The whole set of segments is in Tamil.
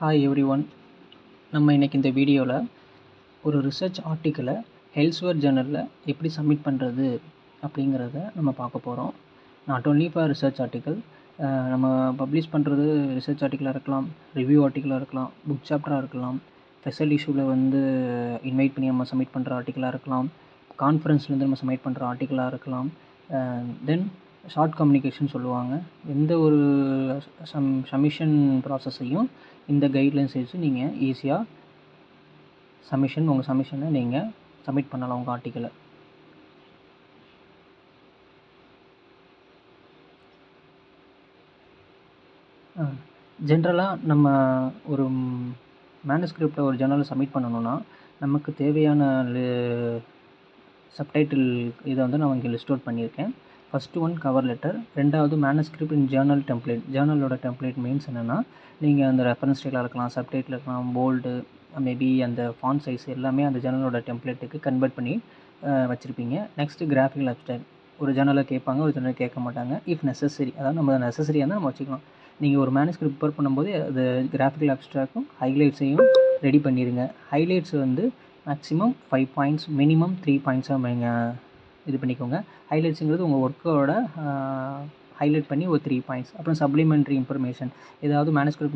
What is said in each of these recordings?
Hi everyone. நம்ம இன்றைக்கி இந்த வீடியோவில் ஒரு ரிசர்ச் ஆர்டிக்கிளை எல்செவியர் ஜர்னலில் எப்படி சப்மிட் பண்ணுறது அப்படிங்கிறத நம்ம பார்க்க போகிறோம். Not only for research article, நம்ம பப்ளிஷ் பண்ணுறது ரிசர்ச் ஆர்டிக்கலாக இருக்கலாம், ரிவ்யூ ஆர்டிக்கலாக இருக்கலாம், புக் சாப்டராக இருக்கலாம், ஸ்பெஷல் இஷ்யூவில் வந்து இன்வைட் பண்ணி நம்ம சப்மிட் பண்ணுற ஆர்டிக்கலாக இருக்கலாம், கான்ஃபரன்ஸ்லேருந்து நம்ம சப்மிட் பண்ணுற ஆர்டிக்கலாக இருக்கலாம், தென் ஷார்ட் கம்யூனிகேஷன் சொல்லுவாங்க. எந்த ஒரு சப்மிஷன் ப்ராசஸையும் இந்த கைட்லைன்ஸ் வச்சு நீங்கள் ஈஸியாக உங்கள் சப்மிஷனை நீங்கள் சப்மிட் பண்ணலாம் உங்கள் ஆர்டிக்கலை. ஜென்ரலாக நம்ம ஒரு மேனுஸ்கிரிப்டை ஒரு ஜர்னலில் சப்மிட் பண்ணணுன்னா நமக்கு தேவையான சப்டைட்டில் இதை வந்து நான் இங்கே லிஸ்ட் அவுட் பண்ணியிருக்கேன். ஃபஸ்ட்டு ஒன் கவர் லெட்டர், ரெண்டாவது மேனுஸ்கிரிப்ட் இன் ஜேர்னல் டெம்ப்ளேட். ஜேர்னலோட டெம்ப்ளேட் மீன்ஸ் என்னென்னா, நீங்கள் அந்த ரெஃபரன்ஸ் ஸ்டைலாக இருக்கலாம், சப்டைட்டில் இருக்கலாம், போல்டு, மேபி அந்த ஃபாண்ட் சைஸ் எல்லாமே அந்த ஜேர்னலோட டெம்ப்ளேட்டுக்கு கன்வெர்ட் பண்ணி வச்சுருப்பீங்க. Next graphical abstract. ஒரு ஜேர்னலில் கேட்பாங்க, ஒரு ஜேர்னல் கேட்க மாட்டாங்க. இஃப் நெசசரி, அதாவது நம்ம நெசசரியாக இருந்தால் நம்ம வச்சுக்கலாம். நீங்கள் ஒரு மேனுஸ்கிரிப்ட் ப்ரிப்பேர் பண்ணும்போது அது கிராஃபிக்கல் அப்ஸ்ட்ராக்டும் ஹைலைட்ஸையும் ரெடி பண்ணிடுங்க. ஹைலைட்ஸ் வந்து மேக்ஸிமம் 5 பாயிண்ட்ஸ், மினிமம் 3 பாயிண்ட்ஸாக நீங்கள் இது பண்ணிக்கோங்க. ஹைலைட்ஸுங்கிறது உங்கள் ஒர்க்கோட ஹைலைட் பண்ணி ஒரு 3 பாயிண்ட்ஸ். அப்புறம் சப்ளிமெண்ட்ரி இன்ஃபர்மேஷன், ஏதாவது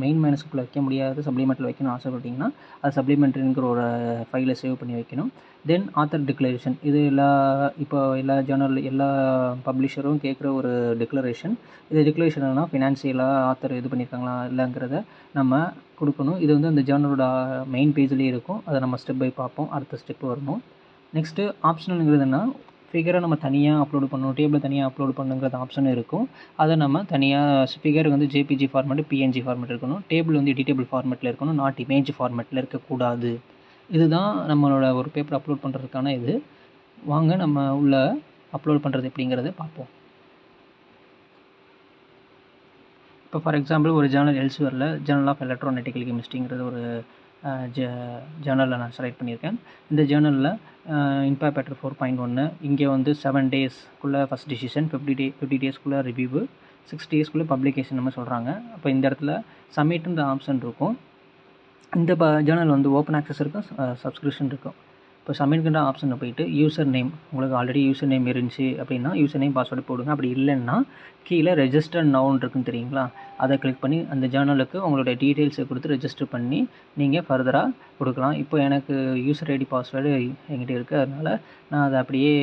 மெயின் மேனுஸ்கிரிப்டில் வைக்க முடியாது, சப்ளிமெண்ட்டில் வைக்கணும்னு ஆசைப்பட்டிங்கன்னா அது சப்ளிமெண்ட்ரிங்கிற ஒரு ஃபைலை சேவ் பண்ணி வைக்கணும். தென் ஆத்தர் டிக்ளரேஷன், இது எல்லா ஜேர்னல் எல்லா பப்ளிஷரும் கேட்குற ஒரு டிக்ளரேஷன். இது டிக்ளரேஷன் என்னன்னா ஃபினான்ஷியலாக ஆத்தர் இது பண்ணியிருக்காங்களா இல்லைங்கிறத நம்ம கொடுக்கணும். இது வந்து அந்த ஜேர்னலோட மெயின் பேஜ்லேயே இருக்கும். அதை நம்ம ஸ்டெப் பை பார்ப்போம், அடுத்த ஸ்டெப் வரணும். நெக்ஸ்ட்டு ஆப்ஷனல்ங்கிறதுனா ஃபிகரை நம்ம தனியாக அப்லோடு பண்ணணும், டேபிளை தனியாக அப்லோடு பண்ணுங்கிறது ஆப்ஷன் இருக்கும். அதை நம்ம தனியாக ஃபிகர் வந்து ஜேபிஜி ஃபார்மேட்டு, பிஎன்ஜி ஃபார்மேட் இருக்கணும். டேபிள் வந்து எடிட்டபிள் ஃபார்மேட்டில் இருக்கணும், நாட் இமேஜ் ஃபார்மேட்டில் இருக்கக்கூடாது. இதுதான் நம்மளோட ஒரு பேப்பர் அப்லோட் பண்ணுறதுக்கான இது. வாங்க நம்ம உள்ள அப்லோட் பண்ணுறது எப்படிங்கிறத பார்ப்போம். இப்போ ஃபார் எக்ஸாம்பிள் ஒரு ஜேர்னல் எல்செவியரில் ஜேர்னல் ஆஃப் எலக்ட்ரோநெட்டிக்கல் கெமிஸ்ட்ரிங்கிறது ஒரு ஜேர்னலில் நான் செலக்ட் பண்ணியிருக்கேன். இந்த ஜேர்னலில் இன்பேக்ட் பேட்டர் 4.1 இங்கே வந்து 7 டேஸ்க்குள்ளே ஃபஸ்ட் டிசிஷன், 50 டேஸ்க்குள்ளே ரிவ்யூவு, 6 டேஸ்க்குள்ளே பப்ளிகேஷன் நம்ம சொல்கிறாங்க. அப்போ இந்த இடத்துல சப்மிட்ன்ற ஆப்ஷன் இருக்கும். இந்த ஜேர்னல் வந்து ஓப்பன் ஆக்சஸ் இருக்கும், சப்ஸ்கிரிப்ஷன் இருக்கும். இப்போ சப்மிட்ன்ற ஆப்ஷனில் போயிட்டு யூசர் நேம், உங்களுக்கு ஆல்ரெடி யூசர் நேம் இருந்துச்சு அப்படின்னா யூசர் நேம் பாஸ்வேர்டு போடுங்க. அப்படி இல்லைன்னா கீழே ரெஜிஸ்டர் நவுன் இருக்குன்னு தெரியுங்களா, அதை கிளிக் பண்ணி அந்த ஜேர்னலுக்கு உங்களுடைய டீட்டெயில்ஸை கொடுத்து ரெஜிஸ்டர் பண்ணி நீங்கள் ஃபர்தராக கொடுக்கலாம். இப்போ எனக்கு யூசர் ஐடி பாஸ்வேர்டு என்கிட்ட இருக்குது, அதனால் நான் அதை அப்படியே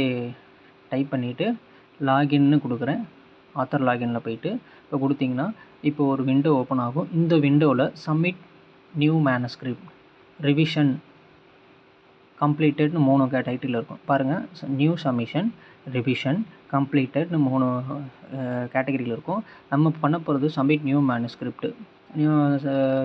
டைப் பண்ணிவிட்டு லாகின்னு கொடுக்குறேன். ஆத்தர் லாகின்ல போயிட்டு இப்போ கொடுத்தீங்கன்னா இப்போ ஒரு விண்டோ ஓப்பன் ஆகும். இந்த விண்டோவில் சப்மிட் நியூ மேனுஸ்கிரிப்ட், ரிவிஷன், கம்ப்ளீட்டட்னு 3 டைட்டில் இருக்கும் பாருங்கள். நியூ சப்மிஷன், ரிவிஷன், கம்ப்ளீட்டட்னு 3 கேட்டகரியில் இருக்கும். நம்ம பண்ண போகிறது சப்மிட் நியூ மேனுஸ்கிரிப்ட்.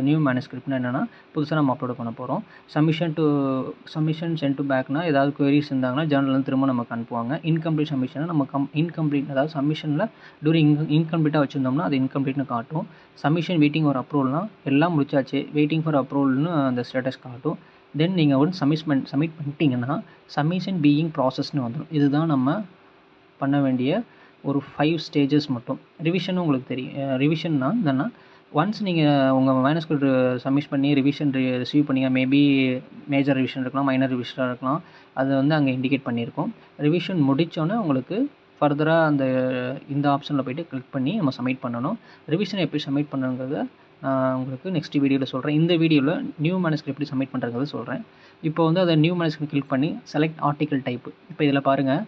நியூ மேனுஸ்கிரிப்ட்னா என்னென்னா புதுசாக நம்ம அப்லோட் பண்ண போகிறோம். சப்மிஷன் சென்ட் டு பேக்னால் ஏதாவது குவரிஸ் இருந்தாங்கன்னா ஜேர்னல் திரும்ப நமக்கு அனுப்புவாங்க. இன்கம்ப்ளீட் சப்மிஷனை நம்ம இன்கம்ப்ளீட், அதாவது சப்மிஷனில் டூரிங் இன்கம்ப்ளீட்டாக வச்சுருந்தோம்னா அது இன்கம்ப்ளீட்னு காட்டும். சப்மிஷன் வெயிட்டிங் ஃபார் அப்ரூவல்னால் எல்லாம் முடிச்சாச்சு, வெயிட்டிங் ஃபார் அப்ரூவல்னு அந்த ஸ்டேட்டஸ் காட்டும். தென் நீங்கள் ஒரு சப்மிட் பண்ணிட்டீங்கன்னா சப்மிஷன் பீயிங் ப்ராசஸ்னு வந்துடும். இதுதான் நம்ம பண்ண வேண்டிய ஒரு 5 ஸ்டேஜஸ் மட்டும். ரிவிஷன் உங்களுக்கு தெரியும். ரிவிஷன்னா என்னென்னா, ஒன்ஸ் நீங்கள் உங்கள் மேனுஸ்கிரிப்ட் சப்மிட் பண்ணி ரிவிஷன் ரிசீவ் பண்ணிங்க, மேபி மேஜர் ரிவிஷன் இருக்கலாம், மைனர் ரிவிஷனாக இருக்கலாம், அது வந்து அங்கே இண்டிகேட் பண்ணியிருக்கோம். ரிவிஷன் முடித்தோன்னே உங்களுக்கு ஃபர்தராக இந்த ஆப்ஷனில் போய்ட்டு கிளிக் பண்ணி நம்ம சப்மிட் பண்ணணும். ரிவிஷன் எப்படி சப்மிட் பண்ணணுங்கிறத உங்களுக்கு நெக்ஸ்ட் வீடியோவில் சொல்கிறேன். இந்த வீடியோவில் நியூ மேனுஸ்கிரிப்ட் எப்படி சப்மிட் பண்ணுறதுங்கிறத சொல்கிறேன். இப்போ வந்து அதை நியூ மேனுஸ்கிரிப்ட் கிளிக் பண்ணி செலக்ட் ஆர்டிக்கல் டைப்பு. இப்போ இதில் பாருங்கள்,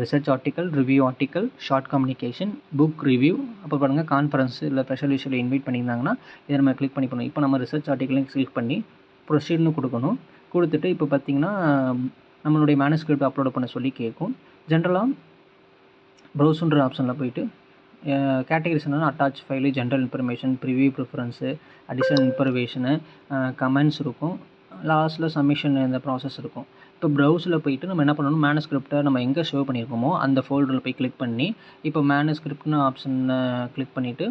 research article, review article, short communication, book review, அப்போ பாருங்கள் கான்ஃபரன்ஸ் இல்லை ஸ்பெஷல் இஷ்யூவில் இன்வைட் பண்ணியிருந்தாங்கன்னா இதை நம்ம கிளிக் பண்ணி பண்ணணும். இப்போ நம்ம ரிசர்ச் ஆர்டிக்கலையும் கிளிக் பண்ணி ப்ரொசீட்னு கொடுக்கணும். கொடுத்துட்டு இப்போ பார்த்திங்கன்னா நம்மளுடைய மேனுஸ்கிரிப்ட் அப்லோட் பண்ண சொல்லி கேட்கும். ஜென்ரலாக ப்ரௌசர்ன்ற ஆப்ஷனில் போயிட்டு கேட்டகரிஸ் என்னென்னா attach file, general information, preview preference, additional information, comments இருக்கும், லாஸ்ட்டில் சப்மிஷன் இந்த ப்ராசஸ் இருக்கும். இப்போ ப்ரௌஸில் போயிட்டு நம்ம என்ன பண்ணணும், மேனுஸ்கிரிப்டை நம்ம எங்கே சேவ் பண்ணியிருக்கோமோ அந்த ஃபோல்டரில் போய் கிளிக் பண்ணி இப்போ மேனுஸ்கிரிப்ட்னு ஆப்ஷனை கிளிக் பண்ணிவிட்டு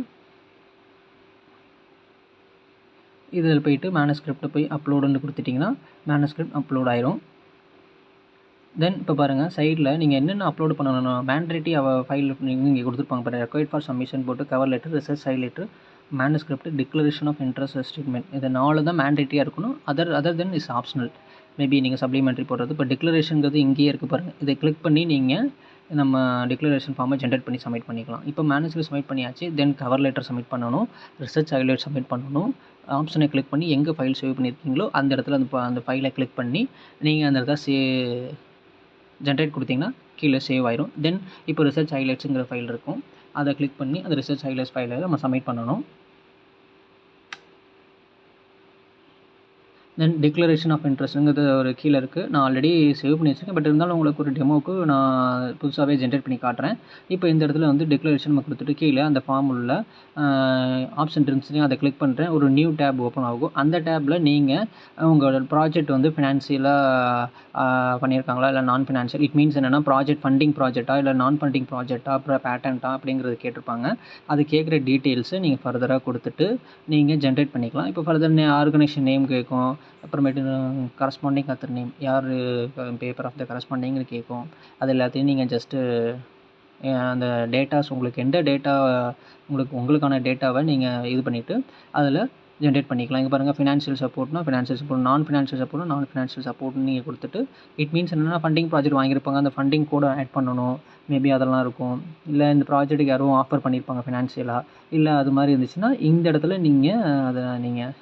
இதில் போயிட்டு மேனுஸ்கிரிப்டை போய் அப்லோடுன்னு கொடுத்துட்டிங்கன்னா மேனுஸ்கிரிப்ட் அப்லோட் ஆயிரும். தென் இப்போ பாருங்கள், சைடில் நீங்கள் என்னென்ன அப்லோட் பண்ணணும், மேண்ட்ரேட்டி ஃபைல் இங்கே கொடுத்துருப்பாங்க பாருங்கள். ரெக்வயர்ட் ஃபார் சப்மிஷன் போட்டு cover letter, research highlighter, manuscript, declaration of interest statement, இது 4 தான் மேண்டேட்டரியாக இருக்கணும். Other then is optional. Maybe நீங்கள் சப்ளிமெண்ட்ரி போடுறது. இப்போ டிக்ளரேஷனுங்கிறது இங்கேயே இருக்குது பாருங்கள். இதை கிளிக் பண்ணி நீங்கள் நம்ம டிக்ளரேஷன் ஃபார்மை ஜென்ரேட் பண்ணி சப்மிட் பண்ணிக்கலாம். இப்போ மேனுஸ்கிரிப்ட் சப்மிட் பண்ணியாச்சு. தென் கவர் லெட்டர் சப்மிட் பண்ணணும், ரிசர்ச் ஹைலைட் சப்மிட் பண்ணணும். ஆப்ஷனை கிளிக் பண்ணி எங்கே ஃபைல் சேவ் பண்ணியிருக்கீங்களோ அந்த இடத்துல அந்த ஃபைலை கிளிக் பண்ணி நீங்கள் அந்த இடத்துல ஜென்ரேட் கொடுத்தீங்கன்னா கீழே சேவ் ஆயிரும். தென் இப்போ ரிசர்ச் ஹைலைட்ஸுங்கிற ஃபைல் இருக்கும், அதை கிளிக் பண்ணி அந்த ரிசர்ச் ஹைலைட்ஸ் ஃபைலை நம்ம சப்மிட் பண்ணணும். தென் டிக்ளரேஷன் ஆஃப் இன்ட்ரெஸ்ட்டுங்கிறது ஒரு கீழே இருக்குது. நான் ஆல்ரெடி சேவ் பண்ணி வச்சுருக்கேன். பட் இருந்தாலும் உங்களுக்கு ஒரு டெமோவுக்கு நான் புதுசாகவே ஜென்ரேட் பண்ணி காட்டுறேன். இப்போ இந்த இடத்துல வந்து டிக்ளரேஷன் நம்ம கொடுத்துட்டு கீழே அந்த ஃபார்ம் உள்ள ஆப்ஷன் இருந்துச்சுன்னா அதை கிளிக் பண்ணுறேன். ஒரு நியூ டேப் ஓப்பன் ஆகும். அந்த டேப்பில் நீங்கள் உங்களோட ப்ராஜெக்ட் வந்து ஃபினான்சியலாக பண்ணியிருக்காங்களா இல்லை நான் ஃபினான்ஷியல், இட் மீன்ஸ் என்னென்னா ப்ராஜெக்ட் ஃபண்டிங் ப்ராஜெக்ட்டா இல்லை நான் ஃபண்டிங் ப்ராஜெக்ட்டா, அப்புறம் பேட்டன்ட்டா அப்படிங்கிறது கேட்டிருப்பாங்க. அது கேட்குற டீட்டெயில்ஸை நீங்கள் ஃபர்தராக கொடுத்துட்டு நீங்கள் ஜென்ரேட் பண்ணிக்கலாம். இப்போ ஃபர்தர் ஆர்கனைசேஷன் நேம் கேட்கும், அப்புறமேட்டு கரஸ்பாண்டிங் ஆத்தர் நேம், யார் பேப்பர் ஆஃப் த கரஸ்பாண்டிங்னு கேட்கும். அது எல்லாத்தையும் நீங்கள் ஜஸ்ட்டு அந்த டேட்டாஸ் உங்களுக்கு எந்த டேட்டா உங்களுக்கான டேட்டாவை நீங்கள் இது பண்ணிவிட்டு அதில் ஜென்ரேட் பண்ணிக்கலாம். இங்கே பாருங்கள், ஃபினான்ஷியல் சப்போர்ட்னா ஃபினான்ஷியல் சப்போர்ட், நான் ஃபினான்ஷியல் சப்போர்ட்னா நான் ஃபினான்ஷியல் சப்போர்ட்னு நீங்கள் கொடுத்துட்டு, இட் மீன்ஸ் என்னென்னா ஃபண்டிங் ப்ராஜெக்ட் வாங்கியிருப்பாங்க, அந்த ஃபண்டிங் கூட ஆட் பண்ணணும், மேபி அதெல்லாம் இருக்கும். இல்லை இந்த ப்ராஜெக்ட்டுக்கு யாரும் ஆஃபர் பண்ணியிருப்பாங்க ஃபினான்ஷியலாக, இல்லை அது மாதிரி இருந்துச்சுன்னா இந்த இடத்துல நீங்கள்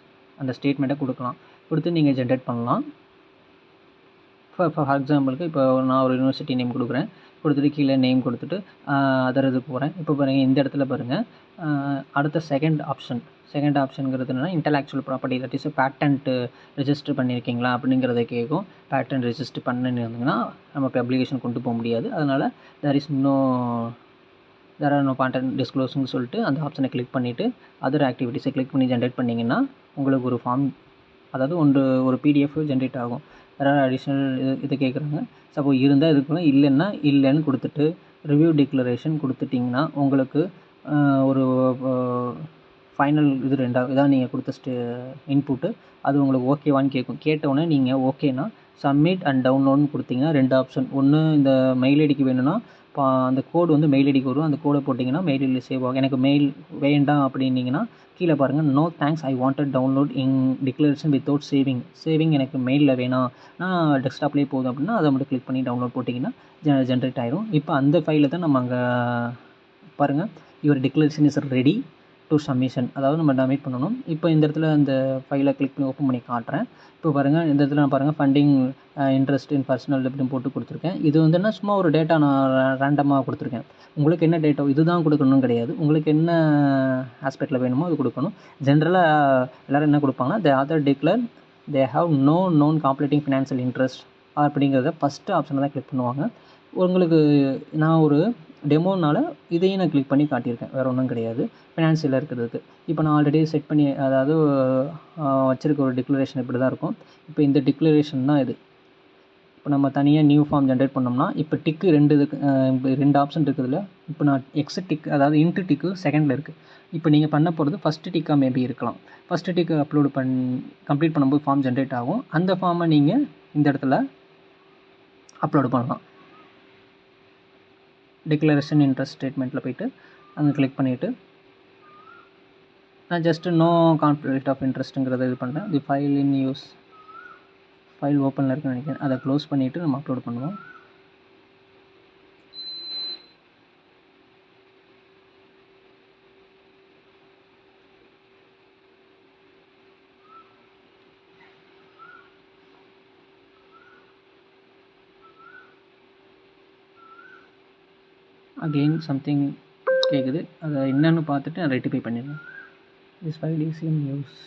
அந்த ஸ்டேட்மெண்ட்டை கொடுக்கலாம். கொடுத்து நீங்கள் ஜென்ரேட் பண்ணலாம். ஃபார் எக்ஸாம்பிளுக்கு இப்போ நான் ஒரு யூனிவர்சிட்டி நேம் கொடுக்குறேன். கொடுத்துட்டு கீழே நேம் கொடுத்துட்டு அதர் இது போகிறேன். இப்போ பாருங்கள், இந்த இடத்துல பாருங்கள், அடுத்த செகண்ட் ஆப்ஷனுங்கிறது என்னென்னா intellectual property, that is patent register பண்ணியிருக்கீங்களா அப்படிங்கிறத கேட்கும். பேட்டன்ட் ரெஜிஸ்டர் பண்ணிருந்தீங்கன்னா நம்ம பப்ளிகேஷன் கொண்டு போக முடியாது. அதனால் தேர் ஆர் நோ பேட்டன்ட் டிஸ்க்ளோஸ்ன்னு சொல்லிட்டு அந்த ஆப்ஷனை கிளிக் பண்ணிவிட்டு அதர் ஆக்டிவிட்டீஸை கிளிக் பண்ணி ஜென்ரேட் பண்ணிங்கன்னா உங்களுக்கு ஒரு ஃபார்ம், அதாவது ஒரு பிடிஎஃப் ஜென்ரேட் ஆகும். வேறு அடிஷ்னல் இது கேட்குறாங்க. சப்போஸ் இருந்தால் இதுக்குள்ள, இல்லைன்னா இல்லைன்னு கொடுத்துட்டு ரிவ்யூ டிக்ளரேஷன் கொடுத்துட்டிங்கன்னா உங்களுக்கு ஒரு ஃபைனல் இது இதான் நீங்கள் கொடுத்த இன்புட்டு. அது உங்களுக்கு ஓகேவான்னு கேட்கும். கேட்டவுடனே நீங்கள் ஓகேனா சப்மிட் அண்ட் டவுன்லோட்னு கொடுத்தீங்கன்னா 2 ஆப்ஷன். ஒன்று இந்த மெயில் ஐடிக்கு வேணும்னா அந்த கோடு வந்து மெயில் ஐடிக்கு வரும். அந்த கோடை போட்டிங்கன்னா மெயில் ஐடியில் சேவ் ஆகும். எனக்கு மெயில் வேண்டாம் அப்படின்னீங்கன்னா கீழே பாருங்கள், no thanks, I wanted download in declaration without saving எனக்கு மெயிலில் வேணாம், நான் டெஸ்க்டாப்லேயே போதும் அப்படின்னா அதை மட்டும் கிளிக் பண்ணி டவுன்லோட் போட்டிங்கன்னா ஜென்ரேட் ஆயிரும். இப்போ அந்த ஃபைலை தான் நம்ம அங்கே பாருங்கள், your declaration is ready to submission, அதாவது நம்ம சப்மிட் பண்ணணும். இப்போ இந்த இடத்துல அந்த ஃபைலை கிளிக் பண்ணி ஓப்பன் பண்ணி காட்டுறேன். இப்போ பாருங்கள், இந்த இடத்துல நான் பாருங்கள் ஃபண்டிங் இன்ட்ரெஸ்ட் இன் பர்சனல் அப்படின்னு போட்டு கொடுத்துருக்கேன். இது வந்து என்ன, சும்மா ஒரு டேட்டா நான் ரேண்டமாக கொடுத்துருக்கேன். உங்களுக்கு என்ன டேட்டா இதுதான் கொடுக்கணும்னு கிடையாது. உங்களுக்கு என்ன ஆஸ்பெக்டில் வேணுமோ அது கொடுக்கணும். ஜென்ரலாக எல்லோரும் என்ன கொடுப்பாங்கன்னா, the author declare they have no known competing financial interest அப்படிங்கிறத ஃபஸ்ட்டு ஆப்ஷனை தான் கிளிக் பண்ணுவாங்க. உங்களுக்கு நான் ஒரு டெமோனால் இதையும் நான் கிளிக் பண்ணி காட்டியிருக்கேன், வேறு ஒன்றும் கிடையாது. ஃபினான்ஷியலாக இருக்கிறதுக்கு இப்போ நான் ஆல்ரெடி செட் பண்ணி, அதாவது வச்சுருக்க ஒரு டிக்ளரேஷன் இப்படி தான் இருக்கும். இப்போ இந்த டிக்ளரேஷன் தான் இது. இப்போ நம்ம தனியாக நியூ ஃபார்ம் ஜென்ரேட் பண்ணோம்னா இப்போ டிக்கு 2 ஆப்ஷன் இருக்குதுல்ல. இப்போ நான் எக்ஸ் டிக், அதாவது இன்ட்டு டிக்கு செகண்டில் இருக்குது. இப்போ நீங்கள் பண்ண போகிறது ஃபஸ்ட்டு டிக்காக மேபி இருக்கலாம். ஃபஸ்ட்டு டிக்கு கம்ப்ளீட் பண்ணும்போது ஃபார்ம் ஜென்ரேட் ஆகும். அந்த ஃபார்மை நீங்கள் இந்த இடத்துல அப்லோடு பண்ணலாம். டிக்ளரேஷன் இன்ட்ரெஸ்ட் ஸ்டேட்மெண்ட்டில் போய்ட்டு அங்கே கிளிக் பண்ணிவிட்டு நான் ஜஸ்ட்டு நோ கான்ஃப்ளிக்ட் ஆஃப் இன்ட்ரெஸ்ட்டுங்கிறத இது பண்ணுறேன். தி ஃபைல் இன் யூஸ், ஃபைல் ஓப்பனில் இருக்குன்னு நினைக்கிறேன். அதை க்ளோஸ் பண்ணிவிட்டு நம்ம அப்லோட் பண்ணுவோம். அகெயின் சம்திங் கேட்குது, அதை என்னன்னு பார்த்துட்டு நான் ரெட்டிஃபை பண்ணிடுவேன். This file is in use,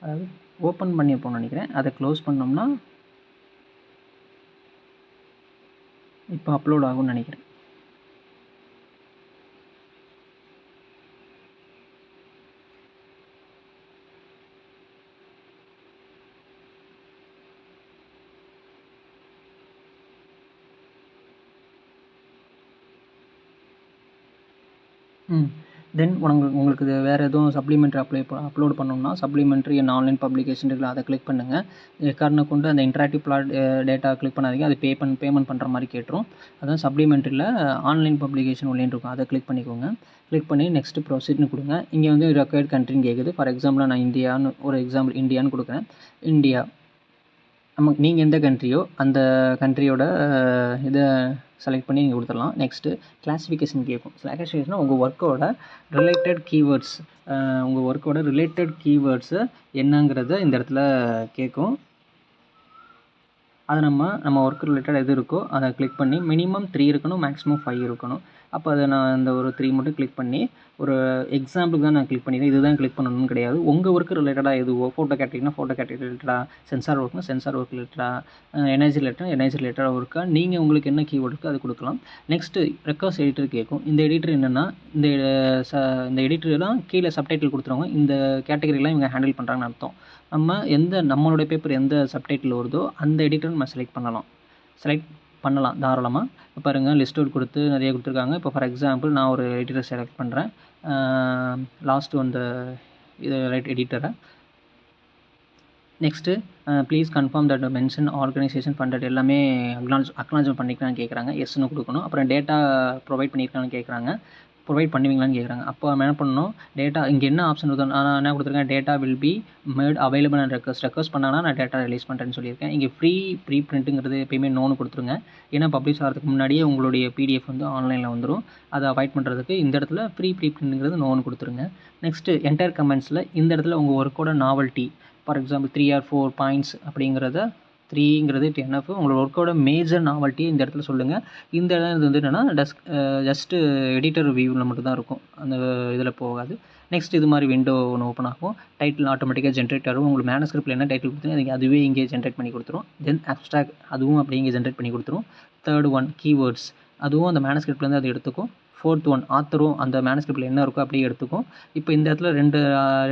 அதாவது ஓப்பன் பண்ணிப்போம்னு நினைக்கிறேன். அதை க்ளோஸ் பண்ணோம்னா இப்போ அப்லோட் ஆகும்னு நினைக்கிறேன். தென் உங்களுக்கு வேறு எதுவும் சப்ளிமெண்ட்ரி அப்லோட் பண்ணணும்னா சப்ளிமெண்ட்ரி அண்ட் ஆன்லைன் பப்ளிகேஷன் இருக்குல்ல, அதை கிளிக் பண்ணுங்கள். காரணம் கொண்டு அந்த இன்ட்ராக்டிவ் டேட்டா கிளிக் பண்ணாதீங்க, அது பேமெண்ட் பண்ணுற மாதிரி கேட்டுரும். அதான் சப்ளிமெண்ட்ரியில் ஆன்லைன் பப்ளிகேஷன் உள்ளேன்னு இருக்கும், அதை கிளிக் பண்ணிக்கோங்க. கிளிக் பண்ணி நெக்ஸ்ட் ப்ரொசீட்னு கொடுங்க. இங்கே வந்து ரெக்வயர்ட் கண்ட்ரின்னு கேட்குது. ஃபார் எக்ஸாம்பிள் நான் இந்தியான்னு ஒரு எக்ஸாம்பிள் இந்தியான்னு கொடுக்குறேன். இந்தியா நமக்கு நீங்கள் எந்த கண்ட்ரியோ அந்த கண்ட்ரியோட இதை செலக்ட் பண்ணி நீங்கள் கொடுத்துடலாம். நெக்ஸ்ட்டு கிளாஸிஃபிகேஷன் கேட்கும். கிளாஸிஃபிகேஷன் உங்கள் ஒர்க்கோட ரிலேட்டட் கீவேர்ட்ஸு என்னங்கிறத இந்த இடத்துல கேட்கும். அதை நம்ம ஒர்க் ரிலேட்டட் எது இருக்கோ அதை கிளிக் பண்ணி மினிமம் 3 இருக்கணும், மேக்ஸிமம் 5 இருக்கணும். அப்போ அதை நான் இந்த ஒரு 3 மட்டும் கிளிக் பண்ணி ஒரு எக்ஸாம்பிளுக்கு தான் நான் கிளிக் பண்ணிடுறேன். இதுதான் கிளிக் பண்ணணும்னு கிடையாது. உங்கள் ஒர்க் ரிலேட்டடாக எதுவோ, ஃபோட்டோ கேட்டகரினா ஃபோட்டோ கேட்டகரி ரிலேட்டடாக, சென்சார் ஒர்க்னா சென்சார் ஒர்க் ரிலேட்டடாக, எனர்ஜி ரிலேட்டடாக ஒர்க்காக நீங்கள் உங்களுக்கு என்ன கீவேர்டு இருக்கோ அது கொடுக்கலாம். நெக்ஸ்ட்டு ரெக்வஸ்ட் எடிட்டர் கேட்கும். இந்த எடிட்டர் என்னென்னா இந்த எடிட்டர்லாம் கீழே சப்டைட்டில் கொடுத்துருவாங்க. இந்த கேட்டகரிலாம் இவங்க ஹேண்டில் பண்ணுறாங்கன்னு அர்த்தம். நம்மளுடைய பேப்பர் எந்த சப்டைட்டில் வருதோ அந்த எடிட்டர் நம்ம செலக்ட் பண்ணலாம் தாராளமாக. இப்போ பாருங்கள் லிஸ்ட் அவுட் கொடுத்து நிறைய கொடுத்துருக்காங்க. இப்போ ஃபார் எக்ஸாம்பிள் நான் ஒரு எடிட்டரை செலக்ட் பண்ணுறேன். லாஸ்ட்டு வந்த இது எடிட்டரை. Next please confirm that mention organisation funded எல்லாமே அக்னாலஜ் பண்ணிக்கலான்னு கேட்குறாங்க. எஸ்ன்னு கொடுக்கணும். அப்புறம் டேட்டா ப்ரொவைட் பண்ணியிருக்கான்னு கேட்குறாங்க. ப்ரொவைட் பண்ணுவீங்களான்னு கேட்குறாங்க. அப்போ நம்ம என்ன பண்ணணும், டேட்டா இங்கே என்ன ஆப்ஷன் இருக்கும், நான் என்ன கொடுத்துருக்கேன், data will be made available and request பண்ணாங்கன்னா நான் டேட்டா ரிலீஸ் பண்ணுறேன்னு சொல்லியிருக்கேன். இங்கே ப்ரீ பிரிண்ட்டுங்கிறது எப்பயுமே நோன்னு கொடுத்துருங்க. ஏன்னா பப்ளிஷ் ஆகிறதுக்கு முன்னாடியே உங்களுடைய பிடிஎஃப் வந்து ஆன்லைனில் வந்துடும். அதை அவாய்ட் பண்ணுறதுக்கு இந்த இடத்துல ப்ரீ பிரிண்ட்டுங்கிறது நோன்னு கொடுத்துருங்க. நெக்ஸ்ட்டு என்டர் கமெண்ட்ஸில் இந்த இடத்துல உங்கள் ஒர்க்கோட novelty, for example 3 or 4 points அப்படிங்கிறத 3ங்கிறது TNF உங்களோட ஒர்க்கோட மேஜர் நாவல்ட்டியை இந்த இடத்துல சொல்லுங்கள். இந்த இடம் இது வந்து என்னென்னா ஜஸ்ட்டு எடிட்டர் வியூவில் மட்டும்தான் இருக்கும், அந்த இதில் போகாது. நெக்ஸ்ட் இது மாதிரி விண்டோ ஒன்று ஓப்பன் ஆகும். டைட்டில் ஆட்டோமேட்டிக்காக ஜென்ரேட் ஆகும். உங்களுக்கு மேனுஸ்கிரிப்டில் என்ன டைட்டில் கொடுத்துருங்க அதுவே இங்கே ஜென்ரேட் பண்ணி கொடுத்துரும். தென் அப்ஸ்ட்ராக்ட் அதுவும் அப்படியே இங்கே ஜென்ரேட் பண்ணி கொடுத்துரும். தேர்ட் ஒன் கீவேர்ட்ஸ், அதுவும் அந்த மேனுஸ்கிரிப்ட்லேருந்து அது எடுத்துக்கும். ஃபோர்த் ஒன் ஆத்தரும் அந்த மேனுஸ்கிரிப்டில் என்ன இருக்கோ அப்படியே எடுத்துக்கும். இப்போ இந்த இடத்துல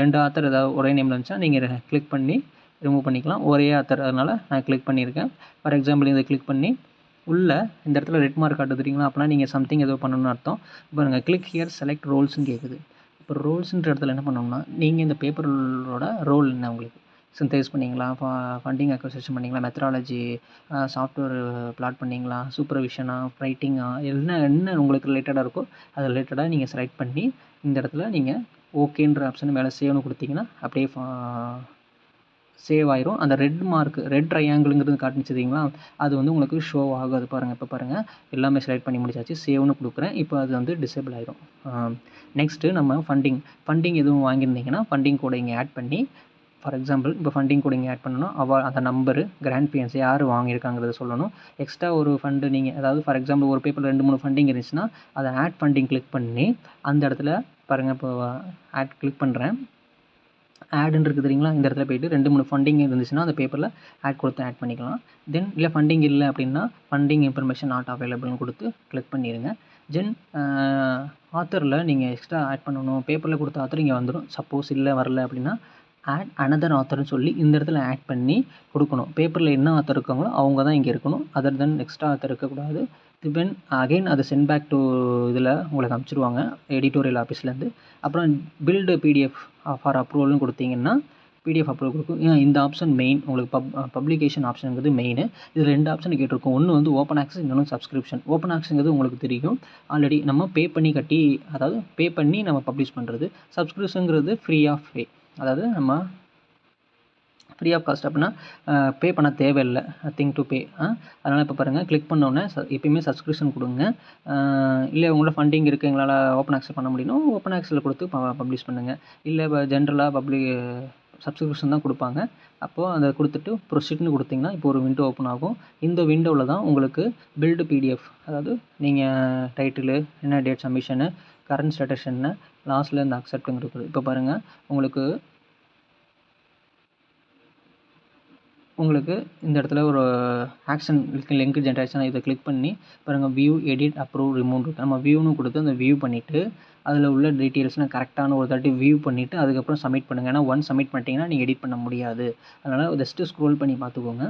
ரெண்டு ஆத்தர் ஏதாவது ஒரே நேமில் இருந்துச்சுன்னா நீங்கள் கிளிக் பண்ணி ரிமூவ் பண்ணிக்கலாம். ஒரே ஆத்தர், அதனால் நான் கிளிக் பண்ணியிருக்கேன். ஃபார் எக்ஸாம்பிள் இதை கிளிக் பண்ணி உள்ள இந்த இடத்துல ரெட் மார்க் காட்டு தெரியுங்களா, அப்படின்னா நீங்கள் சம்திங் ஏதோ பண்ணணும்னு அர்த்தம். இப்போ நீங்கள் கிளிக் ஹியர் செலக்ட் ரோல்ஸ்ன்னு கேட்குது. இப்போ ரோல்ஸுன்ற இடத்துல என்ன பண்ணணும்னா நீங்கள் இந்த பேப்பரோட ரோல் என்ன, உங்களுக்கு சிந்தசைஸ் பண்ணிங்களா, ஃபண்டிங் அக்வசிஷன் பண்ணிங்களா, மெத்தடாலஜி, சாஃப்ட்வேர் பிளாட் பண்ணிங்களா, சூப்பர்விஷனா, ரைட்டிங்கா, என்ன உங்களுக்கு ரிலேட்டடாக இருக்கோ அது ரிலேட்டடாக நீங்கள் செலக்ட் பண்ணி இந்த இடத்துல நீங்கள் ஓகேன்ற ஆப்ஷன் மேலே சேவ்னு கொடுத்தீங்கன்னா அப்படியே சேவ் ஆயிரும். அந்த ரெட் ட்ரையாங்கிள்ங்கிறது காட்டுச்சுங்களா, அது வந்து உங்களுக்கு ஷோ ஆகாது. பாருங்கள், இப்போ பாருங்கள் எல்லாமே செலக்ட் பண்ணி முடிச்சாச்சு. சேவ்னு கொடுக்குறேன். இப்போ அது வந்து டிசேபிள் ஆயிரும். நெக்ஸ்ட்டு நம்ம ஃபண்டிங் எதுவும் வாங்கியிருந்தீங்கன்னா ஃபண்டிங் கோடை இங்கே ஆட் பண்ணி, ஃபார் எக்ஸாம்பிள் இப்போ ஃபண்டிங் கோடை இங்கே ஆட் பண்ணணும். அந்த நம்பரு, கிராண்ட் பியன்ஸ் யார் வாங்கியிருக்காங்கிறத சொல்லணும். எக்ஸ்ட்ரா ஒரு ஃபண்டு நீங்கள், அதாவது ஃபார் எக்ஸாம்பிள் ஒரு பேப்பரில் 2-3 ஃபண்டிங் இருந்துச்சுன்னா அதை ஆட் ஃபண்டிங் கிளிக் பண்ணி அந்த இடத்துல பாருங்கள், இப்போ ஆட் கிளிக் பண்ணுறேன். ஆடுன்னு இருக்குது தெரியுங்களா, இந்த இடத்துல போய்ட்டு 2-3 ஃபண்டிங் இருந்துச்சுன்னா அந்த பேப்பரில் ஆட் கொடுத்து ஆட் பண்ணிக்கலாம். தென் இல்லை ஃபண்டிங் இல்லை அப்படின்னா ஃபண்டிங் இன்ஃபர்மேஷன் நாட் அவைலபிள்னு கொடுத்து கிளிக் பண்ணிடுங்க. தென் ஆத்தரில் நீங்கள் எக்ஸ்ட்ரா ஆட் பண்ணணும், பேப்பரில் கொடுத்த ஆத்தர் இங்கே வந்துடும். சப்போஸ் இல்லை வரல அப்படின்னா ஆட் அனதர் ஆத்தர்னு சொல்லி இந்த இடத்துல ஆட் பண்ணி கொடுக்கணும். பேப்பரில் என்ன ஆத்தர் இருக்காங்களோ அவங்க தான் இங்கே இருக்கணும். அதர் தென் எக்ஸ்ட்ரா ஆத்தர் இருக்கக்கூடாது. தென் அகைன் அதை சென்ட் பேக் டு இதில் உங்களுக்கு அனுப்பிச்சிடுவாங்க எடிட்டோரியல் ஆஃபீஸ்லேருந்து. அப்புறம் பில்டு பிடிஎஃப் ஃபார் அப்ரூவல்னு கொடுத்தீங்கன்னா பிடிஎஃப் அப்ரூவல் கொடுக்கும். இந்த ஆப்ஷன் மெயின், உங்களுக்கு பப்ளிகேஷன் ஆப்ஷனுங்கிறது மெயின். இது 2 ஆப்ஷன் கேட்டிருக்கோம். ஒன்று வந்து ஓப்பன் ஆக்சஸ், இன்னொன்று சப்ஸ்கிரிப்ஷன். ஓப்பன் ஆக்சஸ்ங்கிறது உங்களுக்கு தெரியும் ஆல்ரெடி, நம்ம பே பண்ணி நம்ம பப்ளிஷ் பண்ணுறது. சப்ஸ்கிரிப்ஷனுங்கிறது ஃப்ரீ ஆஃப் பே, அதாவது நம்ம ஃப்ரீ ஆஃப் காஸ்ட் அப்படின்னா பே பண்ண தேவையில்லை, திங் டு பே. அதனால் இப்போ பாருங்கள் கிளிக் பண்ணோன்னே எப்பயுமே சப்ஸ்கிரிப்ஷன் கொடுங்க. இல்லை உங்களோட ஃபண்டிங் இருக்குது எங்களால் ஓப்பன் ஆக்சஸ் பண்ண முடியும்னா ஓப்பன் ஆக்சஸில் கொடுத்து பப்ளிஷ் பண்ணுங்கள். இல்லை இப்போ ஜென்ரலாக சப்ஸ்கிரிப்ஷன் தான் கொடுப்பாங்க. அப்போது அதை கொடுத்துட்டு ப்ரொசீட்னு கொடுத்தீங்கன்னா இப்போ ஒரு விண்டோ ஓப்பன் ஆகும். இந்த விண்டோவில் தான் உங்களுக்கு பில்டு பிடிஎஃப், அதாவது நீங்கள் டைட்டிலு என்ன, டேட் சப்மிஷனு, கரண்ட் ஸ்டேட்டஸ் என்ன, லாஸ்ட்டில் இந்த அக்செப்ட்டுங்க இருக்குது. இப்போ பாருங்கள் உங்களுக்கு இந்த இடத்துல ஒரு ஆக்ஷன் லிங்க் ஜென்ரேஷன், இதை கிளிக் பண்ணி பாருங்கள் வியூ, எடிட், அப்ரூவ், ரிமூவ் இருக்குது. நம்ம வியூன்னு கொடுத்து அந்த வியூ பண்ணிவிட்டு அதில் உள்ள டீட்டெயில்ஸ்லாம் கரெக்டான ஒரு தாட்டி வியூ பண்ணிவிட்டு அதுக்கப்புறம் சப்மிட் பண்ணுங்கள். ஏன்னா ஒன்ஸ் சப்மிட் பண்ணிட்டீங்கன்னா நீங்கள் எடிட் பண்ண முடியாது. அதனால் ஜஸ்ட்டு ஸ்க்ரோல் பண்ணி பார்த்துக்கோங்க.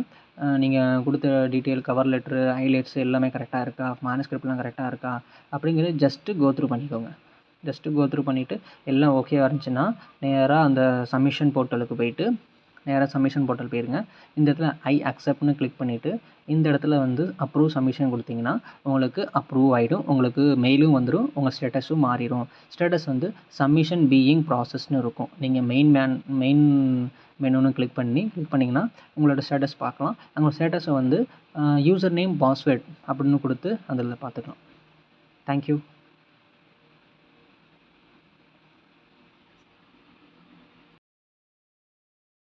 நீங்கள் கொடுத்த டீட்டெயில், கவர் லெட்ரு, ஹைலைட்ஸ் எல்லாமே கரெக்டாக இருக்கா, மேனுஸ்கிரிப்ட்லாம் கரெக்டாக இருக்கா அப்படிங்கிறது ஜஸ்ட்டு கோத்ரூ பண்ணிக்கோங்க. ஜஸ்ட்டு கோத்ரூ பண்ணிவிட்டு எல்லாம் ஓகேவாக இருந்துச்சுன்னா நேராக அந்த சப்மிஷன் போர்ட்டலுக்கு போயிட்டு நேராக சப்மிஷன் போர்ட்டல் போயிருங்க. இந்த இடத்துல ஐ அக்செப்ட்னு கிளிக் பண்ணிவிட்டு இந்த இடத்துல வந்து அப்ரூவ் சப்மிஷன் கொடுத்தீங்கன்னா உங்களுக்கு அப்ரூவ் ஆகிடும். உங்களுக்கு மெயிலும் வந்துடும், உங்கள் ஸ்டேட்டஸும் மாறிடும். ஸ்டேட்டஸ் வந்து சப்மிஷன் பீயிங் ப்ராசஸ்னு இருக்கும். நீங்கள் மெயின் மெனுன்னு கிளிக் பண்ணிங்கன்னா உங்களோட ஸ்டேட்டஸ் பார்க்கலாம். உங்கள் ஸ்டேட்டஸை வந்து யூசர் நேம் பாஸ்வேர்ட் அப்படின்னு கொடுத்து அதில் பார்த்துக்கலாம். தேங்க்யூ.